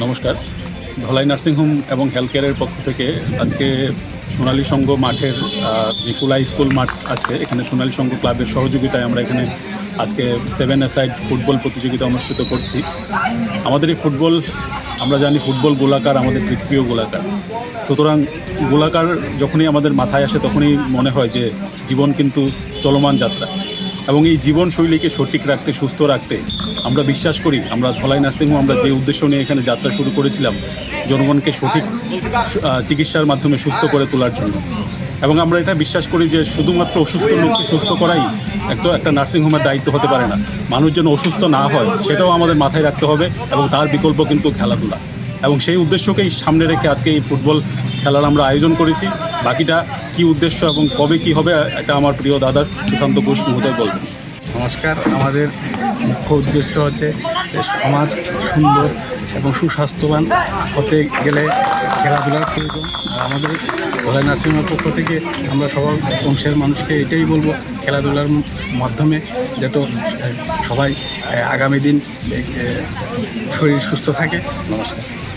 নমস্কার। ধলাই নার্সিংহোম এবং হেলথ কেয়ারের পক্ষ থেকে আজকে সোনালী সংঘ মাঠের যে কুলাই স্কুল মাঠ আছে, এখানে সোনালী সংঘ ক্লাবের সহযোগিতায় আমরা এখানে আজকে 7 a-side ফুটবল প্রতিযোগিতা অনুষ্ঠিত করছি। আমাদের এই ফুটবল, আমরা জানি ফুটবল গোলাকার, আমাদের পৃথিবীও গোলাকার। সুতরাং গোলাকার যখনই আমাদের মাথায় আসে তখনই মনে হয় যে জীবন কিন্তু চলমান যাত্রা, এবং এই জীবনশৈলীকে সঠিক রাখতে, সুস্থ রাখতে আমরা বিশ্বাস করি, আমরা ধলাই নার্সিংহোম আমরা যে উদ্দেশ্য নিয়ে এখানে যাত্রা শুরু করেছিলাম, জনগণকে সঠিক চিকিৎসার মাধ্যমে সুস্থ করে তোলার জন্য। এবং আমরা এটা বিশ্বাস করি যে শুধুমাত্র অসুস্থ লোককে সুস্থ করাই একটা নার্সিংহোমের দায়িত্ব হতে পারে না। মানুষ যেন অসুস্থ না হয় সেটাও আমাদের মাথায় রাখতে হবে, এবং তার বিকল্প কিন্তু খেলাধুলা। এবং সেই উদ্দেশ্যকেই সামনে রেখে আজকে এই ফুটবল খেলার আমরা আয়োজন করেছি। বাকিটা কি উদ্দেশ্য এবং কবে কি হবে, এটা আমার প্রিয় দাদার সুশান্ত ঘোষ মহোদয় বলবেন। নমস্কার। আমাদের মুখ্য উদ্দেশ্য হচ্ছে যে সমাজ সুন্দর এবং সুস্বাস্থ্যবান হতে গেলে খেলাধুলার প্রয়োজন। আর আমাদের ধলাই নার্সিংহোমের পক্ষ থেকে আমরা সবার অংশের মানুষকে এটাই বলবো, খেলাধুলার মাধ্যমে যাতে সবাই আগামী দিন শরীর সুস্থ থাকে। নমস্কার।